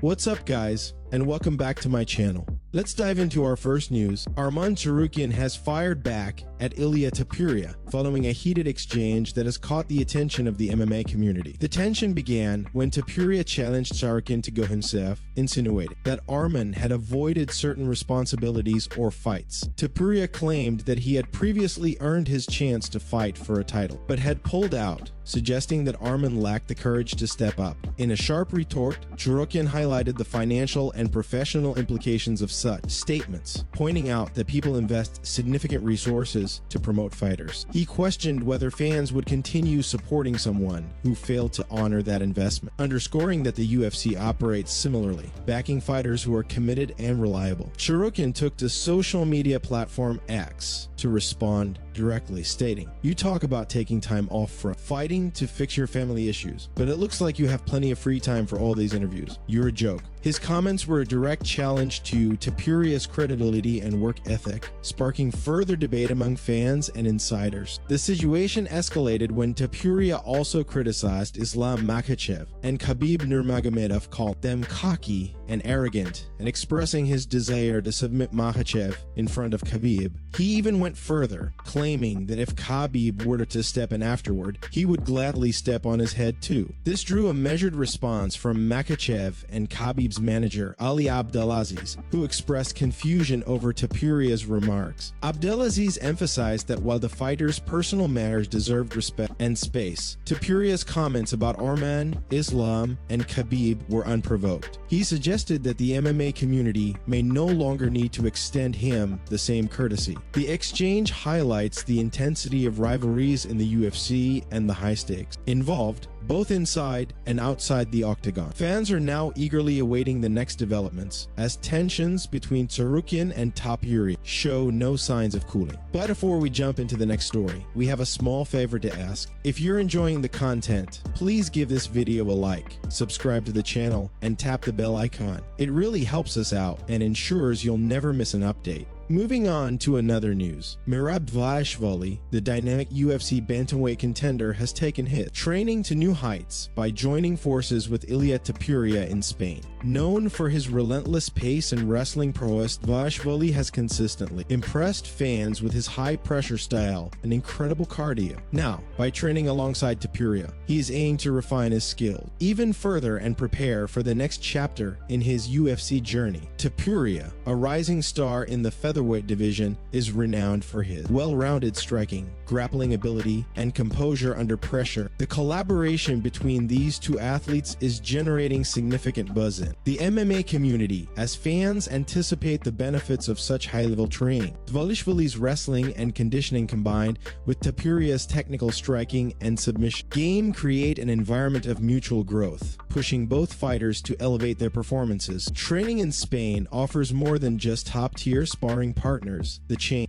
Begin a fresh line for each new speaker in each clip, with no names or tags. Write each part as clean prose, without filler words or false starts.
What's up guys, and welcome back to my channel. Let's dive into our first news. Arman Tsarukyan has fired back at Ilia Topuria following a heated exchange that has caught the attention of the MMA community. The tension began when Topuria challenged Tsarukyan to go himself, insinuating that Arman had avoided certain responsibilities or fights. Topuria claimed that he had previously earned his chance to fight for a title, but had pulled out, suggesting that Arman lacked the courage to step up. In a sharp retort, Tsarukyan highlighted the financial and professional implications of such statements, pointing out that people invest significant resources to promote fighters. He questioned whether fans would continue supporting someone who failed to honor that investment, underscoring that the UFC operates similarly, backing fighters who are committed and reliable. Tsarukyan took to social media platform X to respond directly, stating, "You talk about taking time off from fighting to fix your family issues, but it looks like you have plenty of free time for all these interviews. You're a joke." His comments were a direct challenge to Topuria's credibility and work ethic, sparking further debate among fans and insiders. The situation escalated when Topuria also criticized Islam Makhachev and Khabib Nurmagomedov, called them cocky and arrogant, and expressing his desire to submit Makhachev in front of Khabib. He even went further, claiming that if Khabib were to step in afterward, he would gladly step on his head too. This drew a measured response from Makhachev and Khabib's manager, Ali Abdelaziz, who expressed confusion over Topuria's remarks. Abdelaziz emphasized that while the fighters' personal matters deserved respect and space, Topuria's comments about Arman, Islam, and Khabib were unprovoked. He suggested that the MMA community may no longer need to extend him the same courtesy. The exchange highlights the intensity of rivalries in the UFC and the high stakes involved, both inside and outside the Octagon. Fans are now eagerly awaiting the next developments, as tensions between Tsarukyan and Topuria show no signs of cooling. But before we jump into the next story, we have a small favor to ask. If you're enjoying the content, please give this video a like, subscribe to the channel, and tap the bell icon. It really helps us out and ensures you'll never miss an update. Moving on to another news. Merab Dvalishvili, the dynamic UFC bantamweight contender, has taken his training to new heights by joining forces with Ilia Topuria in Spain. Known for his relentless pace and wrestling prowess, Dvalishvili has consistently impressed fans with his high-pressure style and incredible cardio. Now, by training alongside Topuria, he is aiming to refine his skills even further and prepare for the next chapter in his UFC journey. Topuria, a rising star in the featherweight division, is renowned for his well-rounded striking, grappling ability, and composure under pressure. The collaboration between these two athletes is generating significant buzz in the MMA community as fans anticipate the benefits of such high-level training. Dvalishvili's wrestling and conditioning combined with Topuria's technical striking and submission game create an environment of mutual growth, pushing both fighters to elevate their performances. Training in Spain offers more than just top-tier sparring partners.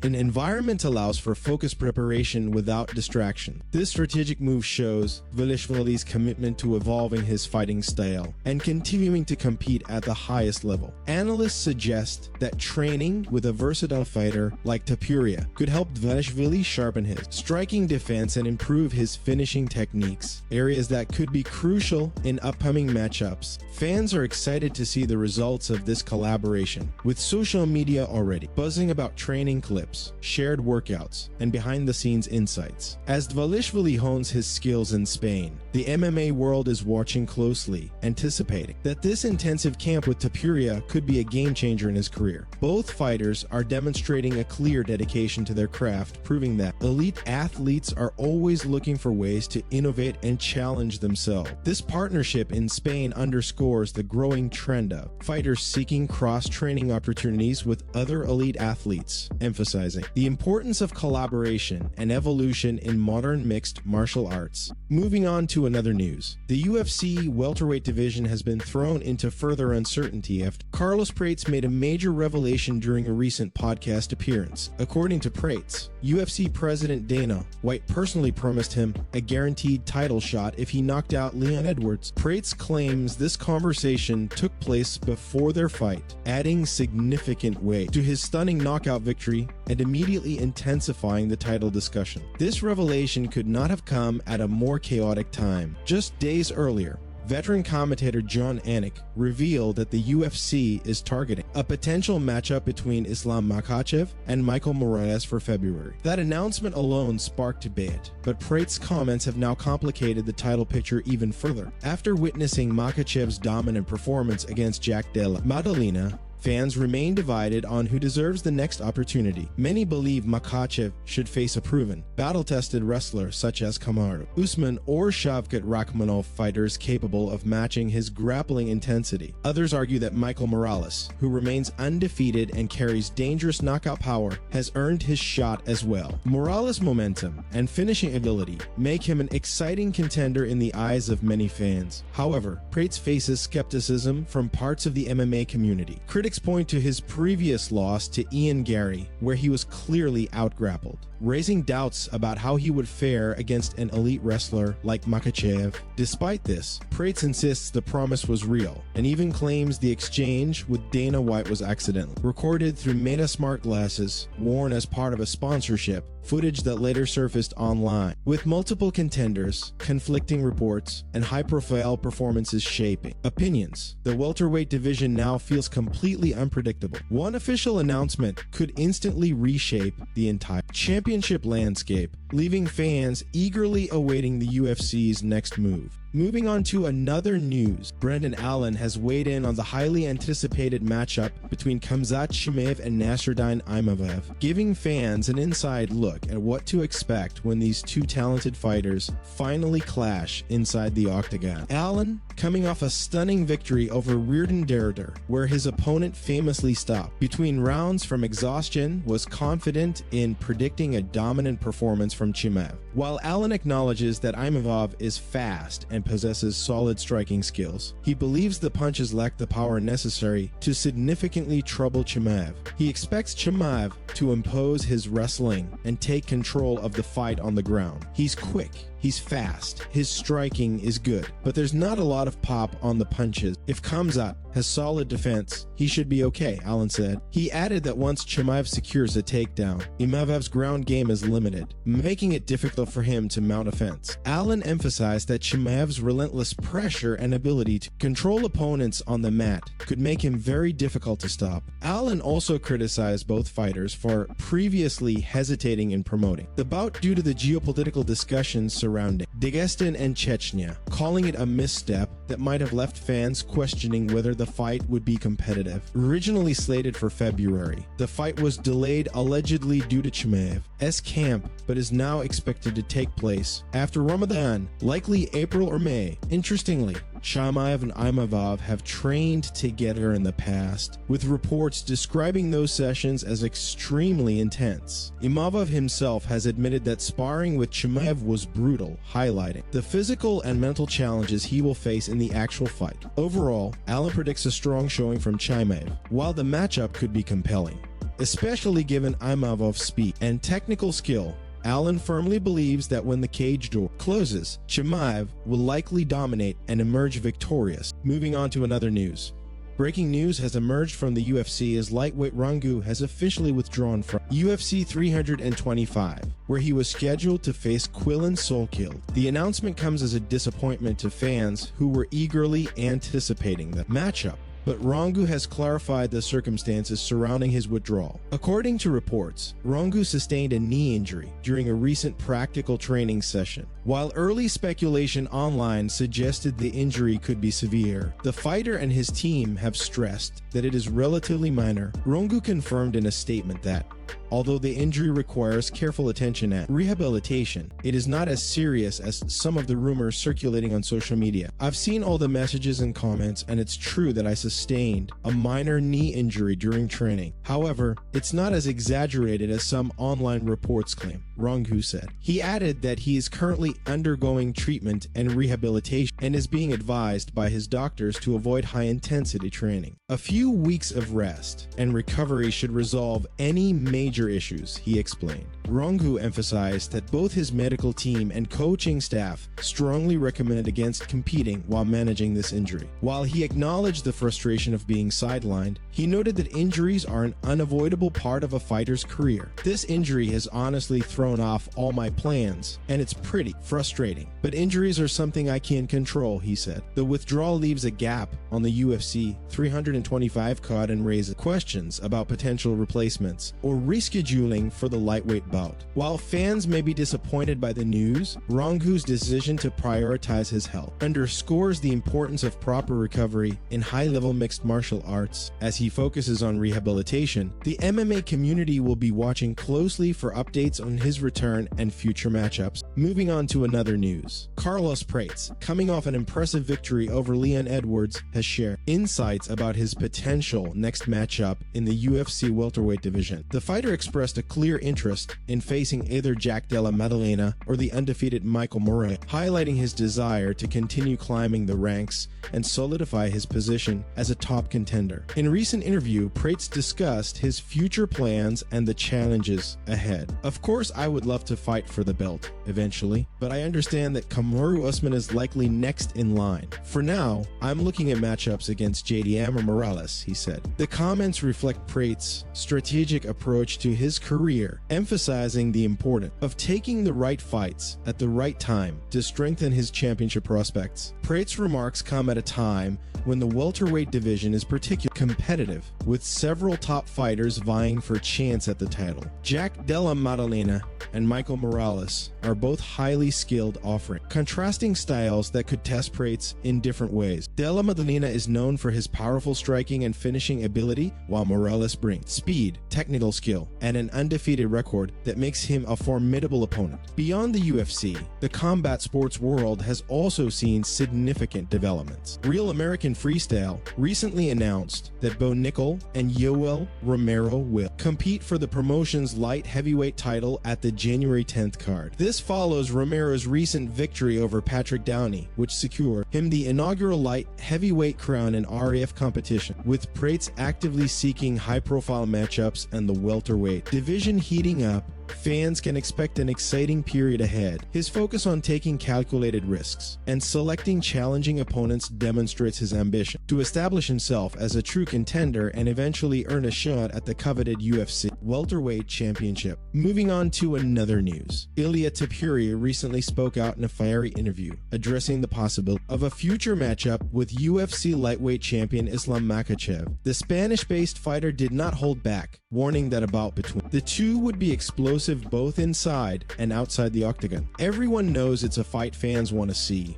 An environment allows for focused preparation without distraction. This strategic move shows Dvalishvili's commitment to evolving his fighting style and continuing to compete at the highest level. Analysts suggest that training with a versatile fighter like Topuria could help Dvalishvili sharpen his striking defense and improve his finishing techniques, areas that could be crucial in upcoming matchups. Fans are excited to see the results of this collaboration, with social media already buzzing about training clips, shared workouts, and behind-the-scenes insights. As Dvalishvili hones his skills in Spain, the MMA world is watching closely, anticipating that this intensive camp with Topuria could be a game-changer in his career. Both fighters are demonstrating a clear dedication to their craft, proving that elite athletes are always looking for ways to innovate and challenge themselves. This partnership in Spain underscores the growing trend of fighters seeking cross-training opportunities with other elite athletes, emphasizing the importance of collaboration and evolution in modern mixed martial arts. Moving on to another news. The UFC welterweight division has been thrown into further uncertainty after Carlos Prates made a major revelation during a recent podcast appearance. According to Prates, UFC president Dana White personally promised him a guaranteed title shot if he knocked out Leon Edwards. Prates claims this conversation took place before their fight, adding significant weight to his stunning knockout victory and immediately intensifying the title discussion. This revelation could not have come at a more chaotic time. Just days earlier, veteran commentator John Anik revealed that the UFC is targeting a potential matchup between Islam Makhachev and Michael Morales for February. That announcement alone sparked debate, but Prates' comments have now complicated the title picture even further. After witnessing Makhachev's dominant performance against Jack Della Maddalena, fans remain divided on who deserves the next opportunity. Many believe Makhachev should face a proven, battle-tested wrestler such as Kamaru Usman or Shavkat Rakhmonov, fighters capable of matching his grappling intensity. Others argue that Michael Morales, who remains undefeated and carries dangerous knockout power, has earned his shot as well. Morales' momentum and finishing ability make him an exciting contender in the eyes of many fans. However, Prates faces skepticism from parts of the MMA community. Critics point to his previous loss to Ian Gary, where he was clearly outgrappled, raising doubts about how he would fare against an elite wrestler like Makhachev. Despite this, Prates insists the promise was real, and even claims the exchange with Dana White was accidental, recorded through Meta smart glasses worn as part of a sponsorship, footage that later surfaced online. With multiple contenders, conflicting reports, and high-profile performances shaping opinions, the welterweight division now feels completely unpredictable. One official announcement could instantly reshape the entire championship landscape, leaving fans eagerly awaiting the UFC's next move. Moving on to another news, Brendan Allen has weighed in on the highly anticipated matchup between Khamzat Chimaev and Nasruddin Imavov, giving fans an inside look at what to expect when these two talented fighters finally clash inside the Octagon. Allen, coming off a stunning victory over Reardon Derder, where his opponent famously stopped between rounds from exhaustion, was confident in predicting a dominant performance from Chimaev. While Allen acknowledges that Imavov is fast and possesses solid striking skills, he believes the punches lack the power necessary to significantly trouble Chimaev. He expects Chimaev to impose his wrestling and take control of the fight on the ground. He's quick, he's fast, his striking is good, but there's not a lot of pop on the punches. If Khamzat has solid defense, he should be okay, Allen said. He added that once Chimaev secures a takedown, Imavov's ground game is limited, making it difficult for him to mount offense. Allen emphasized that Chimaev's relentless pressure and ability to control opponents on the mat could make him very difficult to stop. Allen also criticized both fighters for previously hesitating in promoting the bout due to the geopolitical discussions surrounding Dagestan and Chechnya, calling it a misstep that might have left fans questioning whether the fight would be competitive. Originally slated for February, the fight was delayed allegedly due to Chimaev's camp, but is now expected to take place after Ramadan, likely April or May. Interestingly, Chimaev and Imavov have trained together in the past, with reports describing those sessions as extremely intense. Imavov himself has admitted that sparring with Chimaev was brutal, highlighting the physical and mental challenges he will face in the actual fight. Overall, Allen predicts a strong showing from Chimaev, while the matchup could be compelling, especially given Imavov's speed and technical skill. Allen firmly believes that when the cage door closes, Chimaev will likely dominate and emerge victorious. Moving on to another news. Breaking news has emerged from the UFC as lightweight Rangu has officially withdrawn from UFC 325, where he was scheduled to face Quillan Solkill. The announcement comes as a disappointment to fans who were eagerly anticipating the matchup, but Rangu has clarified the circumstances surrounding his withdrawal. According to reports, Rangu sustained a knee injury during a recent practical training session. While early speculation online suggested the injury could be severe, the fighter and his team have stressed that it is relatively minor. Rangu confirmed in a statement that, although the injury requires careful attention and rehabilitation, it is not as serious as some of the rumors circulating on social media. I've seen all the messages and comments, and it's true that I sustained a minor knee injury during training. However, it's not as exaggerated as some online reports claim, Rangu said. He added that he is currently undergoing treatment and rehabilitation and is being advised by his doctors to avoid high-intensity training. A few weeks of rest and recovery should resolve any major issues, he explained. Rongu emphasized that both his medical team and coaching staff strongly recommended against competing while managing this injury. While he acknowledged the frustration of being sidelined, he noted that injuries are an unavoidable part of a fighter's career. "This injury has honestly thrown off all my plans, and it's pretty frustrating. But injuries are something I can't control," he said. The withdrawal leaves a gap on the UFC 325 card and raises questions about potential replacements or rescheduling for the lightweight bout. While fans may be disappointed by the news, Rongu's decision to prioritize his health underscores the importance of proper recovery in high-level mixed martial arts. As he focuses on rehabilitation, the MMA community will be watching closely for updates on his return and future matchups. Moving on to another news. Carlos Prates, coming off an impressive victory over Leon Edwards, has shared insights about his potential next matchup in the UFC welterweight division. The fighter expressed a clear interest in facing either Jack Della Maddalena or the undefeated Michael Morales, highlighting his desire to continue climbing the ranks and solidify his position as a top contender. In a recent interview, Prates discussed his future plans and the challenges ahead. "Of course, I would love to fight for the belt eventually, but I understand that Kamaru Usman is likely next in line. For now, I'm looking at matchups against JDM or Morales," he said. The comments reflect Prates' strategic approach to his career, emphasizing the importance of taking the right fights at the right time to strengthen his championship prospects. Prates' remarks come at a time when the welterweight division is particularly competitive, with several top fighters vying for a chance at the title. Jack Della Maddalena and Michael Morales are both highly skilled offering, contrasting styles that could test Prates in different ways. Della Maddalena is known for his powerful striking and finishing ability, while Morales brings speed, technical skill, and an undefeated record that makes him a formidable opponent. Beyond the UFC, the combat sports world has also seen significant developments. Real American Freestyle recently announced that Bo Nickel and Yoel Romero will compete for the promotion's light heavyweight title at the January 10th card. This follows Romero's recent victory over Patrick Downey, which secured him the inaugural light heavyweight crown in RAF competition, with Prates actively seeking high-profile matchups and the welterweight division heating up. Fans can expect an exciting period ahead. His focus on taking calculated risks and selecting challenging opponents demonstrates his ambition to establish himself as a true contender and eventually earn a shot at the coveted UFC welterweight championship. Moving on to another news. Ilia Topuria recently spoke out in a fiery interview, addressing the possibility of a future matchup with UFC lightweight champion Islam Makhachev. The Spanish-based fighter did not hold back, warning that a bout between the two would be explosive both inside and outside the octagon. "Everyone knows it's a fight fans want to see,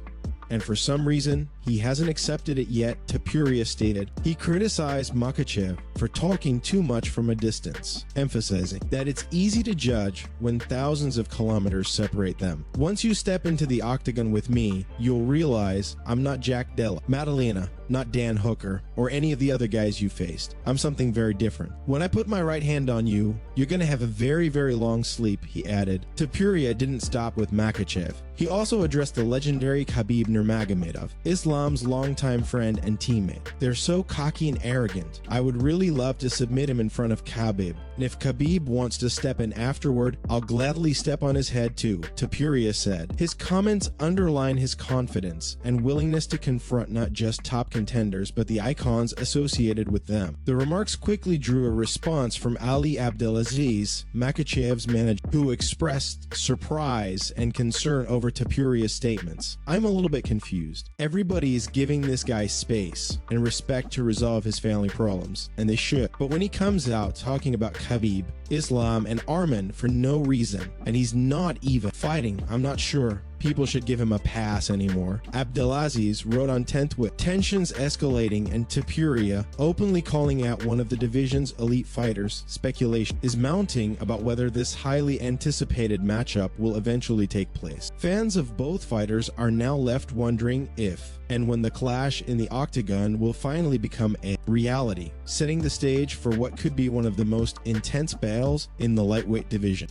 and for some reason, he hasn't accepted it yet," Topuria stated. He criticized Makhachev for talking too much from a distance, emphasizing that it's easy to judge when thousands of kilometers separate them. "Once you step into the octagon with me, you'll realize I'm not Jack Della Maddalena, not Dan Hooker, or any of the other guys you faced. I'm something very different. When I put my right hand on you, you're gonna have a very, very long sleep," he added. Topuria didn't stop with Makhachev. He also addressed the legendary Khabib Nurmagomedov, Islam's longtime friend and teammate. "They're so cocky and arrogant. I would really love to submit him in front of Khabib. And if Khabib wants to step in afterward, I'll gladly step on his head too," Topuria said. His comments underline his confidence and willingness to confront not just top contenders but the icons associated with them. The remarks quickly drew a response from Ali Abdelaziz, Makhachev's manager, who expressed surprise and concern over Topuria's statements. "I'm a little bit confused. Everybody is giving this guy space and respect to resolve his family problems, and they should. But when he comes out talking about Khabib, Islam, and Arman for no reason, and he's not even fighting, I'm not sure people should give him a pass anymore." Abdelaziz wrote on 10th with tensions escalating and Topuria openly calling out one of the division's elite fighters. Speculation is mounting about whether this highly anticipated matchup will eventually take place. Fans of both fighters are now left wondering if and when the clash in the octagon will finally become a reality, setting the stage for what could be one of the most intense battles in the lightweight division.